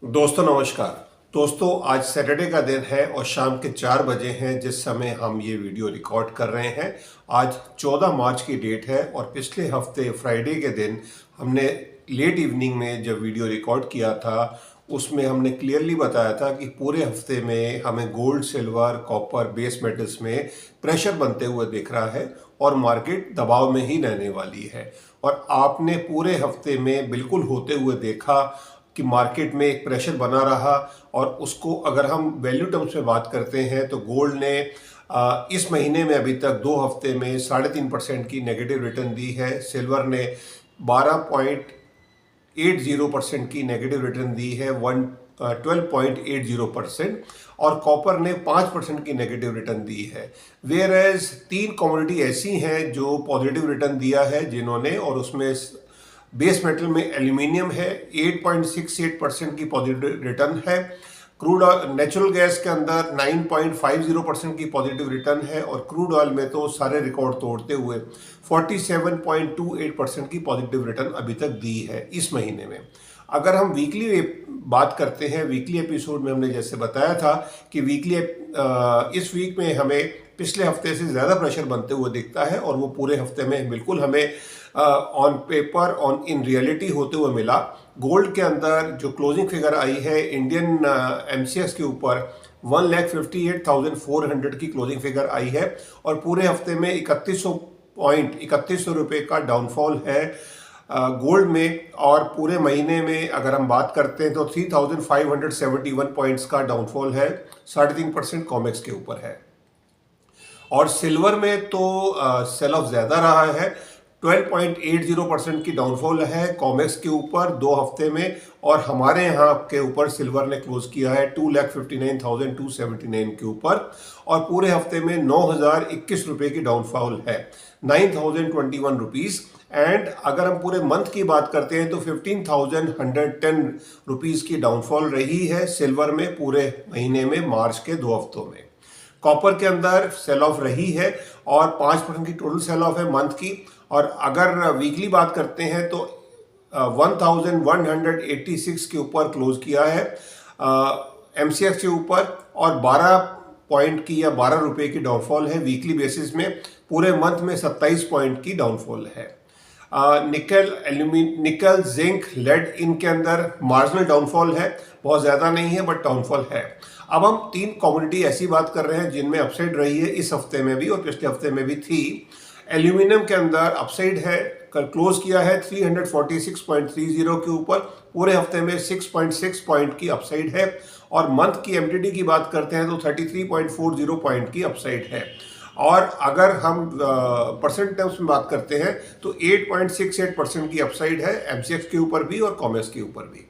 दोस्तों नमस्कार। दोस्तों आज सैटरडे का दिन है और शाम के 4 बजे हैं जिस समय हम ये वीडियो रिकॉर्ड कर रहे हैं। आज 14 मार्च की डेट है और पिछले हफ्ते फ्राइडे के दिन हमने लेट इवनिंग में जब वीडियो रिकॉर्ड किया था उसमें हमने क्लियरली बताया था कि पूरे हफ्ते में हमें gold, silver, copper, base metals में प्रेशर बनते हुए दिख रहा है और मार्केट दबाव में ही रहने वाली है। और आपने पूरे हफ्ते में बिल्कुल होते हुए देखा कि मार्केट में एक प्रेशर बना रहा। और उसको अगर हम वैल्यू टर्म्स में बात करते हैं तो गोल्ड ने इस महीने में अभी तक 2 हफ्ते में 3.5% की नेगेटिव रिटर्न दी है। सिल्वर ने 12.80% की नेगेटिव रिटर्न दी है, 12.80%। और कॉपर ने 5% की नेगेटिव रिटर्न दी है। वेयर एज 3 कमोडिटी ऐसी हैं जो पॉजिटिव रिटर्न दिया है जिन्होंने, और उसमें बेस मेटल में एल्यूमिनियम है, 8.68% की पॉजिटिव रिटर्न है। क्रूड नेचुरल गैस के अंदर 9.50% की पॉजिटिव रिटर्न है और क्रूड ऑयल में तो सारे रिकॉर्ड तोड़ते हुए 47.28% की पॉजिटिव रिटर्न अभी तक दी है इस महीने में। अगर हम वीकली बात करते हैं, वीकली एपिसोड में हमने जैसे बताया था कि इस वीक में हमें पिछले हफ्ते से ज़्यादा प्रेशर बनते हुए दिखता है और वो पूरे हफ्ते में बिल्कुल हमें on paper on in reality होते हुए मिला। गोल्ड के अंदर जो क्लोजिंग फिगर आई है इंडियन एमसीएक्स के ऊपर 1,58,400 की क्लोजिंग फिगर आई है और पूरे हफ्ते में 3100 रुपये का डाउनफॉल है गोल्ड में। और पूरे महीने में अगर हम बात करते हैं तो 3,571 पॉइंट्स का डाउनफॉल है, 3.5% कॉमेक्स के ऊपर है। और सिल्वर में तो सेल ऑफ ज़्यादा रहा है, 12.80% की डाउनफॉल है कॉमेक्स के ऊपर 2 हफ्ते में। और हमारे यहाँ के ऊपर सिल्वर ने क्लोज किया है 2,59,279 के ऊपर और पूरे हफ्ते में 9,021 रुपये की डाउनफॉल है, 9,021 रुपीज़। एंड अगर हम पूरे मंथ की बात करते हैं तो 15,110 रुपीज़ की डाउनफॉल रही है सिल्वर में पूरे महीने में, मार्च के 2 हफ्तों में। कॉपर के अंदर सेल ऑफ रही है और 5% की टोटल सेल ऑफ है मंथ की। और अगर वीकली बात करते हैं तो 1186 के ऊपर क्लोज किया है एमसीएक्स के ऊपर और 12 पॉइंट की या 12 रुपये की डाउनफॉल है वीकली बेसिस में। पूरे मंथ में 27 पॉइंट की डाउनफॉल है। निकल, जिंक, लेड इनके अंदर मार्जिनल डाउनफॉल है, बहुत ज़्यादा नहीं है बट डाउनफॉल है। अब हम 3 कमोडिटी ऐसी बात कर रहे हैं जिनमें अपसाइड रही है इस हफ्ते में भी और पिछले हफ्ते में भी थी। एल्यूमिनियम के अंदर अपसाइड है, कल क्लोज किया है 346.30 के ऊपर, पूरे हफ्ते में 6.6 पॉइंट की अपसाइड है। और मंथ की एमटीडी की बात करते हैं तो 33.40 पॉइंट की अपसाइड है। और अगर हम परसेंट टर्म्स में बात करते हैं तो 8.68% की अपसाइड है एमसीएक्स के ऊपर भी और कॉमेक्स के ऊपर भी।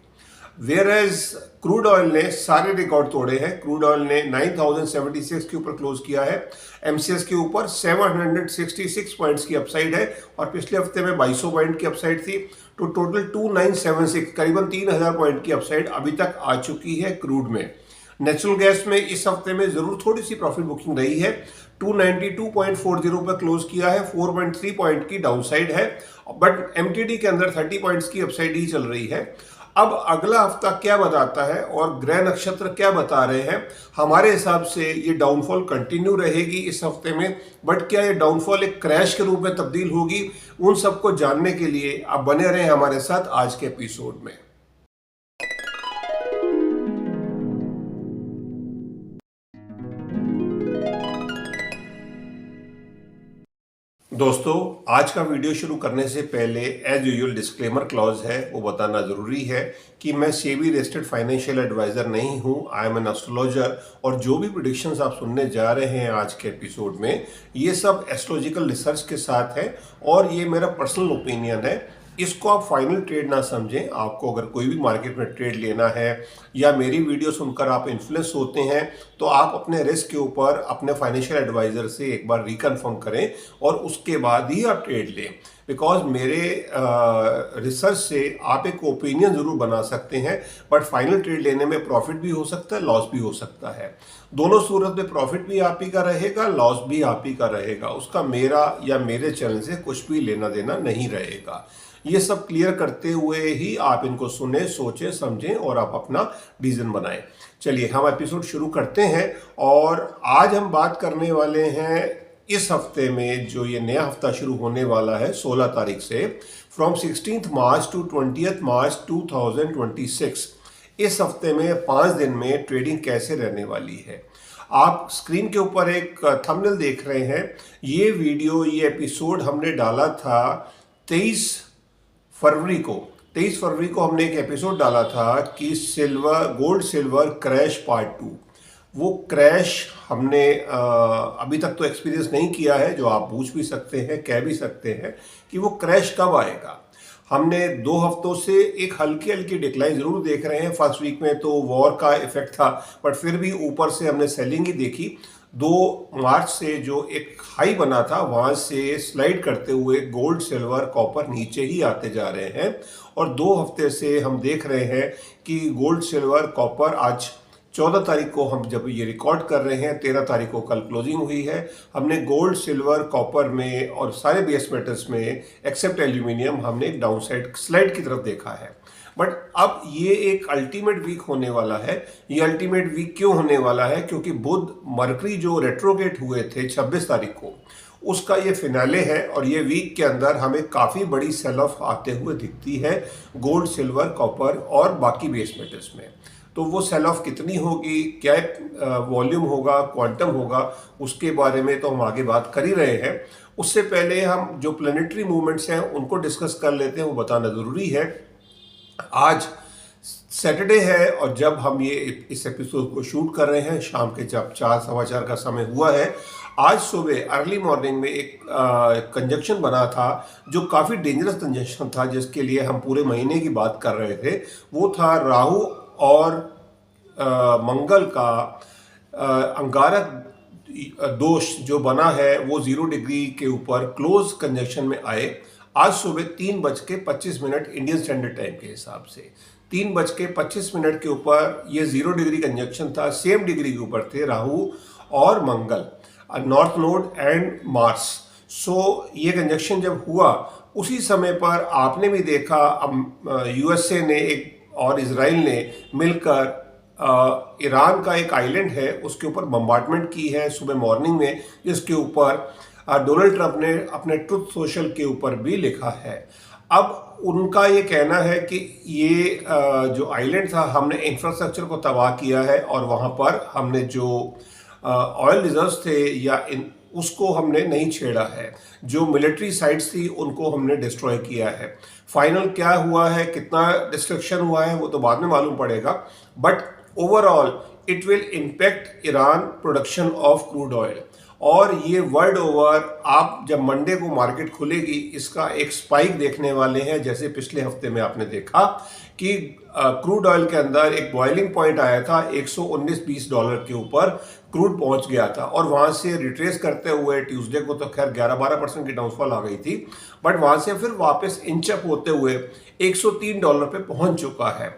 वेयर एज क्रूड ऑयल ने सारे रिकॉर्ड तोड़े हैं। क्रूड ऑयल ने 9,076 के ऊपर क्लोज किया है, एमसीएक्स के ऊपर 766 पॉइंट्स की अपसाइड है और पिछले हफ्ते में 2200 पॉइंट की अपसाइड थी। तो टोटल 2976 करीबन 3,000 पॉइंट की अपसाइड अभी तक आ चुकी है क्रूड में। नेचुरल गैस में इस हफ्ते में जरूर थोड़ी सी प्रॉफिट बुकिंग रही है, 292.40 पर क्लोज किया है, 4.3 पॉइंट की डाउनसाइड है बट एमटीडी के अंदर 30 पॉइंट्स की अपसाइड ही चल रही है। अब अगला हफ्ता क्या बताता है और ग्रह नक्षत्र क्या बता रहे हैं, हमारे हिसाब से ये डाउनफॉल कंटिन्यू रहेगी इस हफ्ते में। बट क्या ये डाउनफॉल एक क्रैश के रूप में तब्दील होगी, उन सबको जानने के लिए आप बने रहें हमारे साथ आज के एपिसोड में। दोस्तों आज का वीडियो शुरू करने से पहले एज यूजुअल डिस्क्लेमर क्लॉज है वो बताना ज़रूरी है कि मैं सेबी रजिस्टर्ड फाइनेंशियल एडवाइज़र नहीं हूँ, आई एम एन एस्ट्रोलॉजर। और जो भी प्रेडिक्शंस आप सुनने जा रहे हैं आज के एपिसोड में ये सब एस्ट्रोलॉजिकल रिसर्च के साथ है और ये मेरा पर्सनल ओपिनियन है। इसको आप फाइनल ट्रेड ना समझें। आपको अगर कोई भी मार्केट में ट्रेड लेना है या मेरी वीडियो सुनकर आप इन्फ्लुएंस होते हैं तो आप अपने रिस्क के ऊपर अपने फाइनेंशियल एडवाइज़र से एक बार रिकन्फर्म करें और उसके बाद ही आप ट्रेड लें। बिकॉज मेरे रिसर्च से आप एक ओपिनियन ज़रूर बना सकते हैं बट फाइनल ट्रेड लेने में प्रॉफिट भी हो सकता है, लॉस भी हो सकता है। दोनों सूरत में प्रॉफिट भी आप ही का रहेगा, लॉस भी आप ही का रहेगा, उसका मेरा या मेरे चैनल से कुछ भी लेना देना नहीं रहेगा। ये सब क्लियर करते हुए ही आप इनको सुने, सोचें, समझें और आप अपना डिसीजन बनाएं। चलिए हम एपिसोड शुरू करते हैं और आज हम बात करने वाले हैं इस हफ्ते में जो ये नया हफ्ता शुरू होने वाला है 16 तारीख से, फ्रॉम 16 मार्च टू 20 मार्च 2026। इस हफ्ते में 5 दिन में ट्रेडिंग कैसे रहने वाली है। आप स्क्रीन के ऊपर एक थंबनेल देख रहे हैं। ये वीडियो, ये एपिसोड हमने डाला था 23 फरवरी को। 23 फरवरी को हमने एक एपिसोड डाला था कि गोल्ड सिल्वर क्रैश पार्ट 2। वो क्रैश हमने अभी तक तो एक्सपीरियंस नहीं किया है, जो आप पूछ भी सकते हैं, कह भी सकते हैं कि वो क्रैश कब आएगा। हमने 2 हफ्तों से एक हल्की हल्की डिक्लाइन जरूर देख रहे हैं। फर्स्ट वीक में तो वॉर का इफेक्ट था, बट फिर भी ऊपर से हमने सेलिंग ही देखी। 2 मार्च से जो एक हाई बना था वहां से स्लाइड करते हुए गोल्ड सिल्वर कॉपर नीचे ही आते जा रहे हैं और 2 हफ्ते से हम देख रहे हैं कि गोल्ड सिल्वर कॉपर आज 14 तारीख को हम जब ये रिकॉर्ड कर रहे हैं, 13 तारीख को कल क्लोजिंग हुई है, हमने गोल्ड सिल्वर कॉपर में और सारे बेस मेटल्स में एक्सेप्ट एल्यूमिनियम हमने एक डाउन साइड स्लाइड की तरफ देखा है। बट अब ये एक अल्टीमेट वीक होने वाला है। ये अल्टीमेट वीक क्यों होने वाला है? क्योंकि बुध मरकरी जो रेट्रोगेट हुए थे 26 तारीख को, उसका ये फिनाले है और ये वीक के अंदर हमें काफ़ी बड़ी सेल ऑफ आते हुए दिखती है गोल्ड सिल्वर कॉपर और बाकी बेस मेटल्स में। तो वो सेल ऑफ कितनी होगी, क्या वॉल्यूम होगा, क्वांटम होगा, उसके बारे में तो हम आगे बात कर ही रहे हैं। उससे पहले हम जो प्लेनेटरी मूवमेंट्स हैं उनको डिस्कस कर लेते हैं, वो बताना ज़रूरी है। आज सैटरडे है और जब हम ये इस एपिसोड को शूट कर रहे हैं शाम के जब 4-4:15 का समय हुआ है, आज सुबह अर्ली मॉर्निंग में एक कंजक्शन बना था जो काफ़ी डेंजरस कंजक्शन था, जिसके लिए हम पूरे महीने की बात कर रहे थे। वो था राहु और मंगल का अंगारक दोष जो बना है, वो 0 डिग्री के ऊपर क्लोज कंजक्शन में आए। आज सुबह 3:25 इंडियन स्टैंडर्ड टाइम के हिसाब से 3:25 के ऊपर ये 0 डिग्री कंजक्शन था। सेम डिग्री के ऊपर थे राहु और मंगल, नॉर्थ नोड एंड मार्स। सो ये कंजक्शन जब हुआ उसी समय पर आपने भी देखा, अब यूएसए ने एक और इजराइल ने मिलकर ईरान का एक आइलैंड है उसके ऊपर बम्बार्डमेंट की है सुबह मॉर्निंग में, जिसके ऊपर डोनाल्ड ट्रंप ने अपने ट्रुथ सोशल के ऊपर भी लिखा है। अब उनका ये कहना है कि ये जो आइलैंड था, हमने इंफ्रास्ट्रक्चर को तबाह किया है और वहाँ पर हमने जो ऑयल रिजर्व्स थे या उसको हमने नहीं छेड़ा है। जो मिलिट्री साइट्स थी उनको हमने डिस्ट्रॉय किया है। फाइनल क्या हुआ है, कितना डिस्ट्रक्शन हुआ है, वो तो बाद में मालूम पड़ेगा, but overall it will impact Iran production of crude oil. और ये वर्ल्ड ओवर आप जब मंडे को मार्केट खुलेगी इसका एक स्पाइक देखने वाले हैं। जैसे पिछले हफ्ते में आपने देखा कि क्रूड ऑयल के अंदर एक बॉइलिंग पॉइंट आया था, $119-20 के ऊपर क्रूड पहुंच गया था और वहां से रिट्रेस करते हुए ट्यूसडे को तो खैर 11-12% की डाउनफॉल आ गई थी, बट वहां से फिर वापस इंचअप होते हुए $103 पे पहुंच चुका है।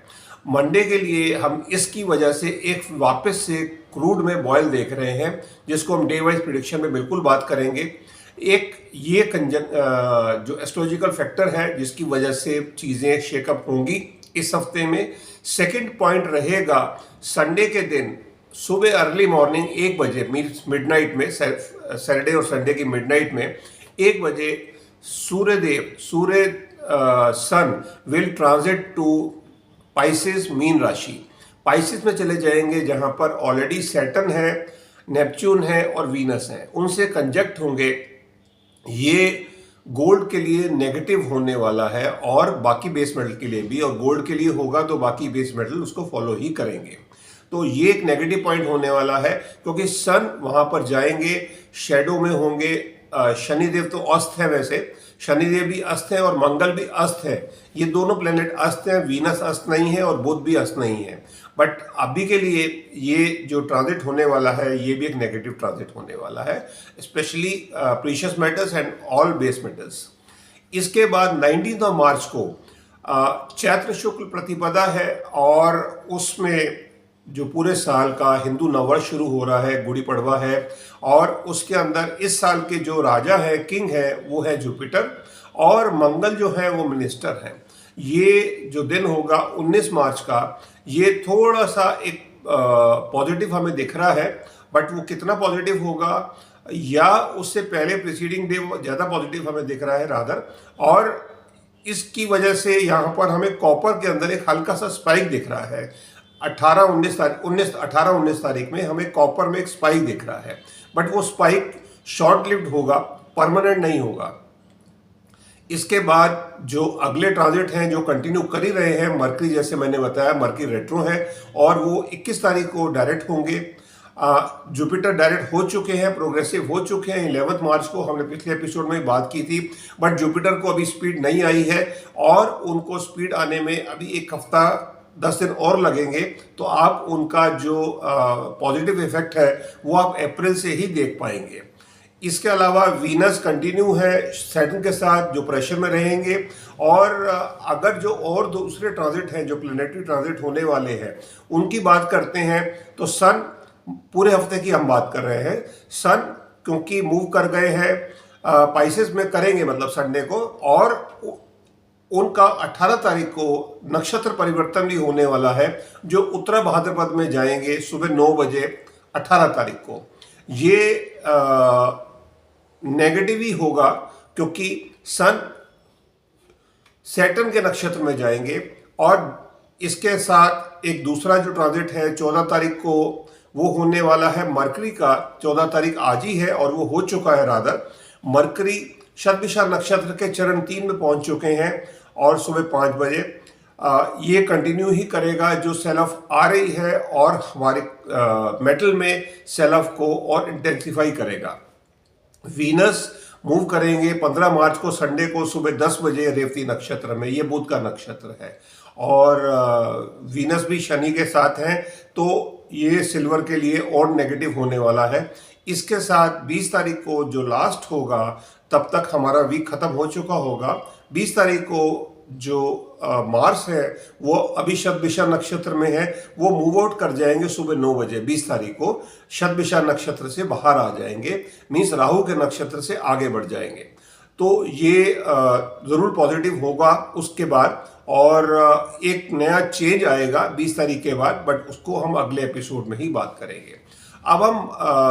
मंडे के लिए हम इसकी वजह से एक वापस से क्रूड में बॉयल देख रहे हैं, जिसको हम डे वाइज प्रिडिक्शन में बिल्कुल बात करेंगे। एक ये जो एस्ट्रोलॉजिकल फैक्टर है जिसकी वजह से चीज़ें शेकअप होंगी इस हफ्ते में। सेकंड पॉइंट रहेगा संडे के दिन सुबह अर्ली मॉर्निंग 1 बजे मिडनाइट में, सैटरडे और संडे की मिडनाइट में 1 बजे सूर्य sun will transit to Pisces मीन राशि। पाइसेस में चले जाएंगे जहां पर ऑलरेडी सैटर्न है, नेपच्यून है और वीनस है, उनसे कंजक्ट होंगे। ये गोल्ड के लिए नेगेटिव होने वाला है और बाकी बेस मेटल के लिए भी, और गोल्ड के लिए होगा तो बाकी बेस मेटल उसको फॉलो ही करेंगे। तो ये एक नेगेटिव पॉइंट होने वाला है क्योंकि सन वहां पर जाएंगे, शेडो में होंगे। शनिदेव तो अस्त है, वैसे शनिदेव भी अस्त है और मंगल भी अस्त है। ये दोनों प्लेनेट अस्त हैं, वीनस अस्त नहीं है और बुध भी अस्त नहीं है। बट अभी के लिए ये जो ट्रांजिट होने वाला है ये भी एक नेगेटिव ट्रांजिट होने वाला है, specially precious metals and all base metals. इसके बाद 19 मार्च को चैत्र शुक्ल प्रतिपदा है और उसमें जो पूरे साल का हिंदू नववर्ष शुरू हो रहा है, गुड़ी पड़वा है, और उसके अंदर इस साल के जो राजा है, किंग है, वो है जुपिटर। और मंगल जो है वो मिनिस्टर हैं। ये जो दिन होगा 19 मार्च का, ये थोड़ा सा एक पॉजिटिव हमें दिख रहा है, बट वो कितना पॉजिटिव होगा या उससे पहले प्रीसीडिंग डे ज़्यादा पॉजिटिव हमें दिख रहा है रादर। और इसकी वजह से यहाँ पर हमें कॉपर के अंदर एक हल्का सा स्पाइक दिख रहा है। 18-19 तारीख में हमें कॉपर में एक स्पाइक दिख रहा है, बट वो स्पाइक शॉर्ट लिव्ड होगा, परमानेंट नहीं होगा। इसके बाद जो अगले ट्रांजिट हैं जो कंटिन्यू कर ही रहे हैं, मरकरी जैसे मैंने बताया मरकरी रेट्रो है और वो 21 तारीख को डायरेक्ट होंगे। जुपिटर डायरेक्ट हो चुके हैं, प्रोग्रेसिव हो चुके हैं 11 मार्च को, हमने पिछले एपिसोड में बात की थी। बट जुपिटर को अभी स्पीड नहीं आई है और उनको स्पीड आने में अभी एक हफ्ता 10 दिन और लगेंगे। तो आप उनका जो पॉजिटिव इफेक्ट है वो आप अप्रैल से ही देख पाएंगे। इसके अलावा वीनस कंटिन्यू है सैटर्न के साथ जो प्रेशर में रहेंगे। और अगर जो और दूसरे ट्रांजिट हैं जो प्लैनेटरी ट्रांजिट होने वाले हैं उनकी बात करते हैं तो सन पूरे हफ्ते की हम बात कर रहे हैं। सन क्योंकि मूव कर गए हैं पाइसेस में, करेंगे मतलब संडे को, और उनका 18 तारीख को नक्षत्र परिवर्तन भी होने वाला है जो उत्तरा भाद्रपद में जाएंगे सुबह 9 बजे 18 तारीख को। ये नेगेटिव ही होगा क्योंकि सन सैटर्न के नक्षत्र में जाएंगे। और इसके साथ एक दूसरा जो ट्रांजिट है 14 तारीख को वो होने वाला है मरकरी का। 14 तारीख आज ही है और वो हो चुका है रादर। मरकरी शतभिषा नक्षत्र के चरण 3 में पहुंच चुके हैं और सुबह 5 बजे ये कंटिन्यू ही करेगा जो सेल ऑफ आ रही है और हमारे मेटल में सेल ऑफ को और इंटेंसिफाई करेगा। वीनस मूव करेंगे 15 मार्च को संडे को सुबह 10 बजे रेवती नक्षत्र में, ये बुध का नक्षत्र है और वीनस भी शनि के साथ हैं, तो ये सिल्वर के लिए और नेगेटिव होने वाला है। इसके साथ 20 तारीख को जो लास्ट होगा तब तक हमारा वीक खत्म हो चुका होगा। 20 तारीख को जो मार्स है वो अभी शतभिषा नक्षत्र में है, वो मूव आउट कर जाएंगे सुबह 9 बजे 20 तारीख को, शतभिषा नक्षत्र से बाहर आ जाएंगे, मीन्स राहु के नक्षत्र से आगे बढ़ जाएंगे। तो ये ज़रूर पॉजिटिव होगा उसके बाद, और एक नया चेंज आएगा 20 तारीख के बाद, बट उसको हम अगले एपिसोड में ही बात करेंगे। अब हम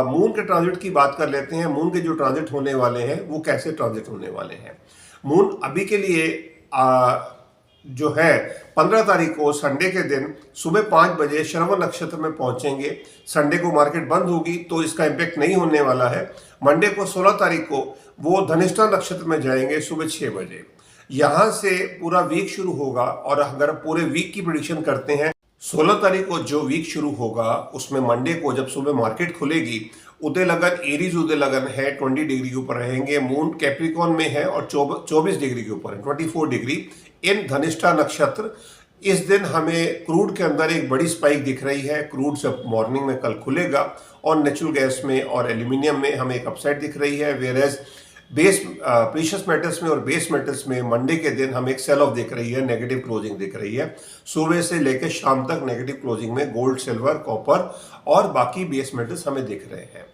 मून के ट्रांजिट की बात कर लेते हैं। मून के जो ट्रांजिट होने वाले हैं वो कैसे ट्रांजिट होने वाले हैं। मून अभी के लिए जो है 15 तारीख को संडे के दिन सुबह 5 बजे श्रवण नक्षत्र में पहुंचेंगे। संडे को मार्केट बंद होगी तो इसका इम्पैक्ट नहीं होने वाला है। मंडे को 16 तारीख को वो धनिष्ठा नक्षत्र में जाएंगे सुबह 6 बजे। यहाँ से पूरा वीक शुरू होगा और अगर पूरे वीक की प्रेडिक्शन करते हैं 16 तारीख को जो वीक शुरू होगा उसमें मंडे को जब सुबह मार्केट खुलेगी, उदय लगन एरीज उदय लगन है 20 डिग्री के ऊपर रहेंगे, मून कैप्रिकॉन में है और 24 डिग्री के ऊपर है 24 डिग्री इन धनिष्ठा नक्षत्र। इस दिन हमें क्रूड के अंदर एक बड़ी स्पाइक दिख रही है। क्रूड से मॉर्निंग में कल खुलेगा और नेचुरल गैस में और एल्यूमिनियम में हमें एक अपसाइड दिख रही है। वेयरएज बेस प्रीशियस मेटल्स में और बेस मेटल्स में मंडे के दिन हमें एक सेल ऑफ दिख रही है, नेगेटिव क्लोजिंग दिख रही है। सुबह से लेकर शाम तक नेगेटिव क्लोजिंग में गोल्ड, सिल्वर, कॉपर और बाकी बेस मेटल्स हमें दिख रहे हैं।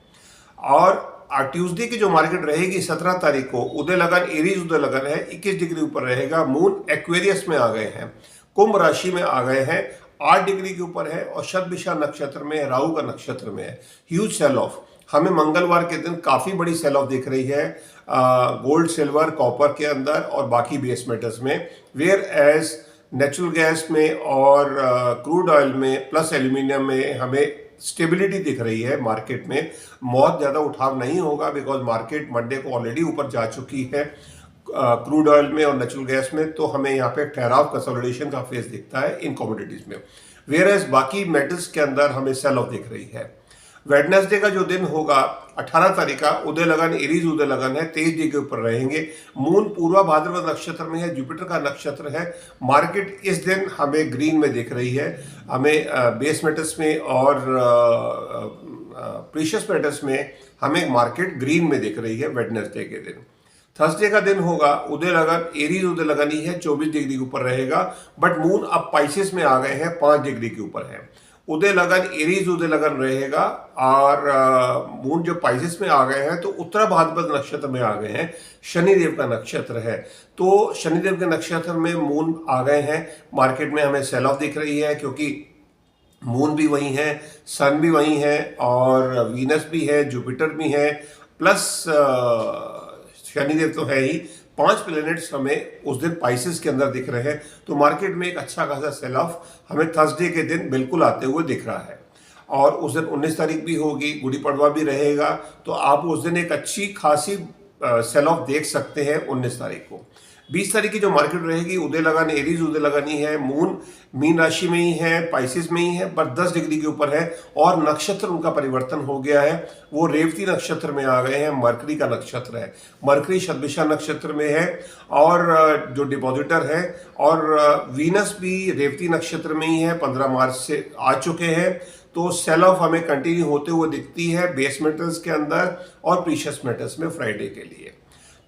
और ट्यूसडे की जो मार्केट रहेगी 17 तारीख को, उदय लगन एरीज उदय लगन है 21 डिग्री ऊपर रहेगा। मून एक्वेरियस में आ गए हैं, कुंभ राशि में आ गए हैं, 8 डिग्री के ऊपर है और शतभिषा नक्षत्र में, राहु का नक्षत्र में है। ह्यूज सेल ऑफ हमें मंगलवार के दिन काफ़ी बड़ी सेल ऑफ दिख रही है गोल्ड, सिल्वर, कॉपर के अंदर और बाकी बेस मेटल्स में। वेयर एज नेचुरल गैस में और क्रूड ऑयल में प्लस एल्यूमिनियम में हमें स्टेबिलिटी दिख रही है। मार्केट में बहुत ज़्यादा उठाव नहीं होगा बिकॉज मार्केट मंडे को ऑलरेडी ऊपर जा चुकी है क्रूड ऑयल में और नेचुरल गैस में, तो हमें यहाँ पे ठहराव कंसोलिडेशन का फेज दिखता है इन कमोडिटीज में। वेयरएज बाकी मेटल्स के अंदर हमें सेल ऑफ दिख रही है। वेडनेसडे का जो दिन होगा 18 तारीख का, उदय लगन एरीज उदय लगन है 23 डिग्री के ऊपर रहेंगे। मून पूर्वा भाद्रपद नक्षत्र में है, जुपिटर का नक्षत्र है। मार्केट इस दिन हमें ग्रीन में दिख रही है, हमें बेस मेटल्स में और प्रीशियस मेटल्स में हमें मार्केट ग्रीन में दिख रही है वेडनेसडे के दिन। थर्सडे का दिन होगा उदय लगन एरीज उदय लगन ही है, 24 डिग्री के ऊपर रहेगा, बट मून अब पाइसेस में आ गए हैं, 5 डिग्री के ऊपर है। उदय लगन एरीज उदय लगन रहेगा। और मून जो पाइसेस में आ गए हैं तो उत्तरा भाद्रपद नक्षत्र में आ गए हैं, शनिदेव का नक्षत्र है। तो शनिदेव के नक्षत्र में मून आ गए हैं, मार्केट में हमें सेल ऑफ दिख रही है, क्योंकि मून भी वही है, सन भी वही है, और वीनस भी है, जुपिटर भी है, प्लस शनिदेव तो है ही। 5 प्लैनेट्स हमें उस दिन पाइसेस के अंदर दिख रहे हैं। तो मार्केट में एक अच्छा खासा सेल ऑफ हमें थर्सडे के दिन बिल्कुल आते हुए दिख रहा है। और उस दिन 19 तारीख भी होगी, गुड़ी पड़वा भी रहेगा, तो आप उस दिन एक अच्छी खासी सेल ऑफ देख सकते हैं 19 तारीख को। 20 तारीख की जो मार्केट रहेगी, उदय लगन एरीज उदय लगन ही है, मून मीन राशि में ही है, पाइसेस में ही है, पर 10 डिग्री के ऊपर है, और नक्षत्र उनका परिवर्तन हो गया है, वो रेवती नक्षत्र में आ गए हैं, मरकरी का नक्षत्र है, मरकरी शतभिषा नक्षत्र में है, और जो डिपॉजिटर है, और वीनस भी रेवती नक्षत्र में ही है, 15 मार्च से आ चुके हैं। तो सेल ऑफ हमें कंटिन्यू होते हुए दिखती है बेस मेटल्स के अंदर और प्रीशियस मेटल्स में फ्राइडे के लिए।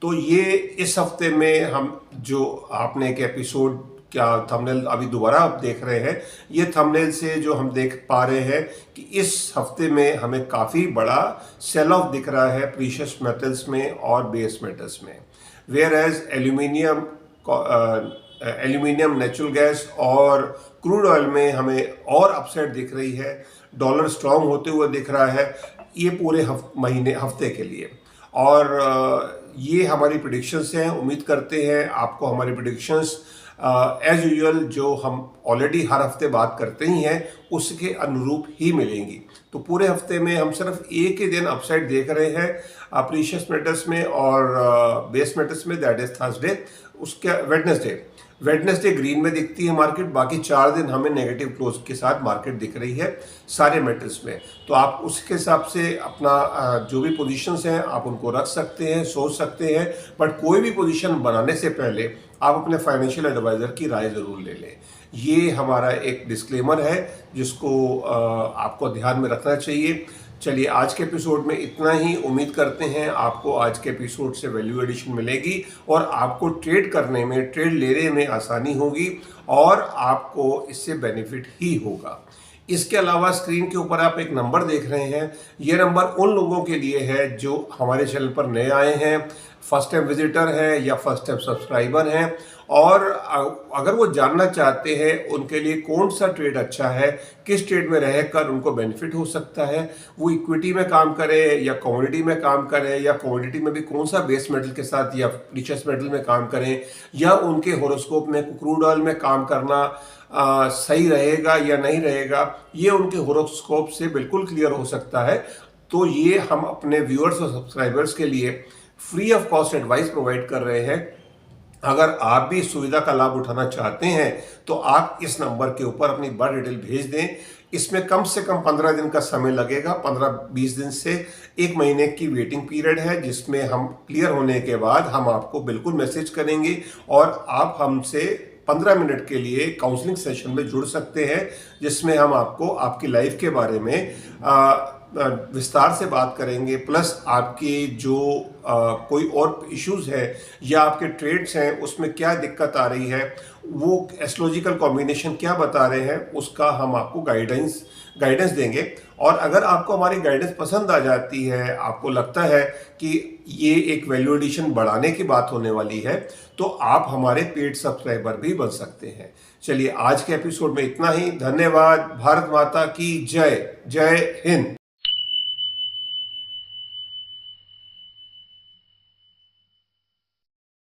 तो ये इस हफ्ते में हम जो आपने एक एपिसोड क्या थंबनेल अभी दोबारा आप देख रहे हैं, ये थंबनेल से जो हम देख पा रहे हैं कि इस हफ्ते में हमें काफ़ी बड़ा सेल ऑफ दिख रहा है प्रीशियस मेटल्स में और बेस मेटल्स में। Whereas aluminium, natural gas और क्रूड ऑयल में हमें और अपसाइड दिख रही है, डॉलर स्ट्रांग होते हुए दिख रहा है, ये पूरे हफ्ते के लिए। और ये हमारी प्रेडिक्शंस हैं। उम्मीद करते हैं आपको हमारी प्रेडिक्शंस एज यूजुअल जो हम ऑलरेडी हर हफ्ते बात करते ही हैं उसके अनुरूप ही मिलेंगी। तो पूरे हफ्ते में हम सिर्फ एक ही दिन अपसाइड देख रहे हैं प्रीशियस मेटल्स में और बेस मेटल्स में, दैट इज थर्सडे, उसके वेडनेसडे ग्रीन में दिखती है मार्केट। बाकी 4 दिन हमें नेगेटिव क्लोज के साथ मार्केट दिख रही है सारे मेटल्स में। तो आप उसके हिसाब से अपना जो भी पोजीशंस हैं आप उनको रख सकते हैं, सोच सकते हैं, बट कोई भी पोजीशन बनाने से पहले आप अपने फाइनेंशियल एडवाइज़र की राय ज़रूर ले लें। ये हमारा एक डिस्क्लेमर है जिसको आपको ध्यान में रखना चाहिए। चलिए, आज के एपिसोड में इतना ही। उम्मीद करते हैं आपको आज के एपिसोड से वैल्यू एडिशन मिलेगी और आपको ट्रेड करने में, ट्रेड लेने में आसानी होगी और आपको इससे बेनिफिट ही होगा। इसके अलावा स्क्रीन के ऊपर आप एक नंबर देख रहे हैं, ये नंबर उन लोगों के लिए है जो हमारे चैनल पर नए आए हैं, फर्स्ट टाइम विजिटर हैं या फर्स्ट टाइम सब्सक्राइबर हैं, और अगर वो जानना चाहते हैं उनके लिए कौन सा ट्रेड अच्छा है, किस ट्रेड में रहकर उनको बेनिफिट हो सकता है, वो इक्विटी में काम करें या कमोडिटी में काम करें, या कमोडिटी में भी कौन सा बेस मेटल के साथ या प्रीशियस मेटल में काम करें, या उनके होरोस्कोप में क्रूड ऑयल में काम करना सही रहेगा या नहीं रहेगा, ये उनके होरोस्कोप से बिल्कुल क्लियर हो सकता है। तो ये हम अपने व्यूअर्स और सब्सक्राइबर्स के लिए free of cost advice provide कर रहे हैं। अगर आप भी इस सुविधा का लाभ उठाना चाहते हैं तो आप इस नंबर के ऊपर अपनी बर्थ डिटेल भेज दें। इसमें कम से कम 15 दिन का समय लगेगा, 15-20 दिन से 1 महीने की वेटिंग पीरियड है, जिसमें हम क्लियर होने के बाद हम आपको बिल्कुल मैसेज करेंगे और आप हमसे 15 मिनट के लिए काउंसलिंग सेशन में जुड़ सकते हैं, जिसमें हम आपको आपकी लाइफ के बारे में विस्तार से बात करेंगे, प्लस आपके जो कोई और इश्यूज है या आपके ट्रेड्स हैं उसमें क्या दिक्कत आ रही है, वो एस्ट्रोलॉजिकल कॉम्बिनेशन क्या बता रहे हैं, उसका हम आपको गाइडेंस देंगे। और अगर आपको हमारी गाइडेंस पसंद आ जाती है, आपको लगता है कि ये एक वैल्यू एडिशन बढ़ाने की बात होने वाली है, तो आप हमारे पेड सब्सक्राइबर भी बन सकते हैं। चलिए, आज के एपिसोड में इतना ही। धन्यवाद। भारत माता की जय। जय हिंद।